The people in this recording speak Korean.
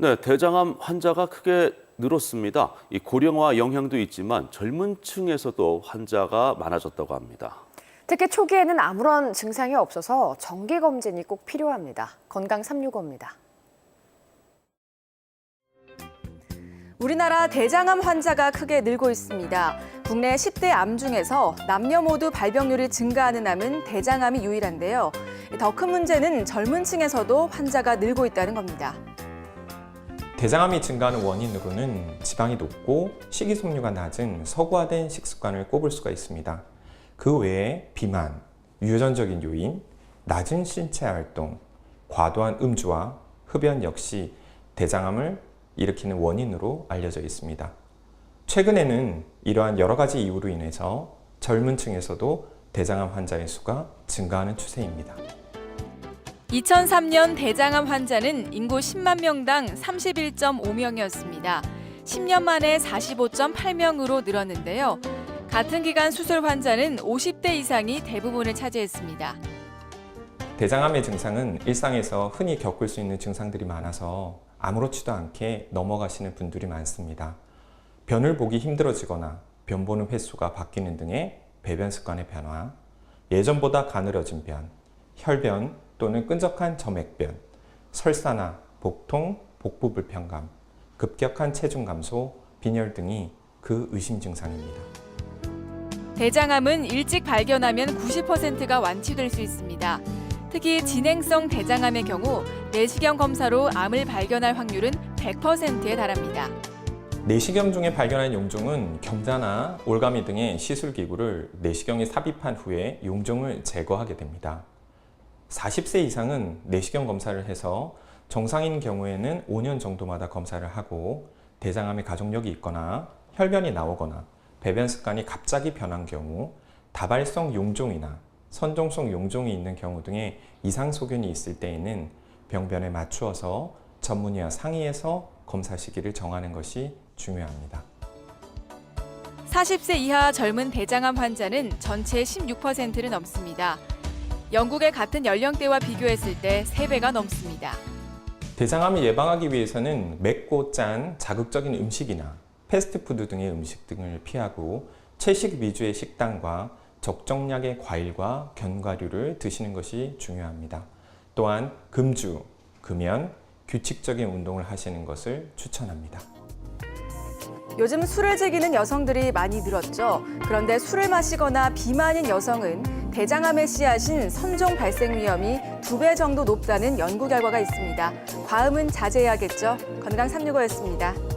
네, 대장암 환자가 크게 늘었습니다. 이 고령화 영향도 있지만 젊은 층에서도 환자가 많아졌다고 합니다. 특히 초기에는 아무런 증상이 없어서 정기 검진이 꼭 필요합니다. 건강 365입니다. 우리나라 대장암 환자가 크게 늘고 있습니다. 국내 10대 암 중에서 남녀 모두 발병률이 증가하는 암은 대장암이 유일한데요. 더 큰 문제는 젊은 층에서도 환자가 늘고 있다는 겁니다. 대장암이 증가하는 원인으로는 지방이 높고 식이섬유가 낮은 서구화된 식습관을 꼽을 수가 있습니다. 그 외에 비만, 유전적인 요인, 낮은 신체 활동, 과도한 음주와 흡연 역시 대장암을 일으키는 원인으로 알려져 있습니다. 최근에는 이러한 여러 가지 이유로 인해서 젊은 층에서도 대장암 환자의 수가 증가하는 추세입니다. 2003년 대장암 환자는 인구 10만 명당 31.5명이었습니다. 10년 만에 45.8명으로 늘었는데요. 같은 기간 수술 환자는 50대 이상이 대부분을 차지했습니다. 대장암의 증상은 일상에서 흔히 겪을 수 있는 증상들이 많아서 아무렇지도 않게 넘어가시는 분들이 많습니다. 변을 보기 힘들어지거나 변 보는 횟수가 바뀌는 등의 배변 습관의 변화, 예전보다 가늘어진 변, 혈변 또는 끈적한 점액변, 설사나 복통, 복부 불편감, 급격한 체중 감소, 빈혈 등이 그 의심 증상입니다. 대장암은 일찍 발견하면 90%가 완치될 수 있습니다. 특히 진행성 대장암의 경우 내시경 검사로 암을 발견할 확률은 100%에 달합니다. 내시경 중에 발견한 용종은 경자나 올가미 등의 시술기구를 내시경에 삽입한 후에 용종을 제거하게 됩니다. 40세 이상은 내시경 검사를 해서 정상인 경우에는 5년 정도마다 검사를 하고 대장암의 가족력이 있거나 혈변이 나오거나 배변 습관이 갑자기 변한 경우, 다발성 용종이나 선종성 용종이 있는 경우 등의 이상 소견이 있을 때에는 병변에 맞추어서 전문의와 상의해서 검사 시기를 정하는 것이 중요합니다. 40세 이하 젊은 대장암 환자는 전체의 16%를 넘습니다. 영국의 같은 연령대와 비교했을 때 3배가 넘습니다. 대장암을 예방하기 위해서는 맵고 짠 자극적인 음식이나 패스트푸드 등의 음식 등을 피하고 채식 위주의 식단과 적정량의 과일과 견과류를 드시는 것이 중요합니다. 또한 금주, 금연, 규칙적인 운동을 하시는 것을 추천합니다. 요즘 술을 즐기는 여성들이 많이 늘었죠. 그런데 술을 마시거나 비만인 여성은 대장암의 씨앗인 선종 발생 위험이 2배 정도 높다는 연구 결과가 있습니다. 과음은 자제해야겠죠. 건강 365였습니다.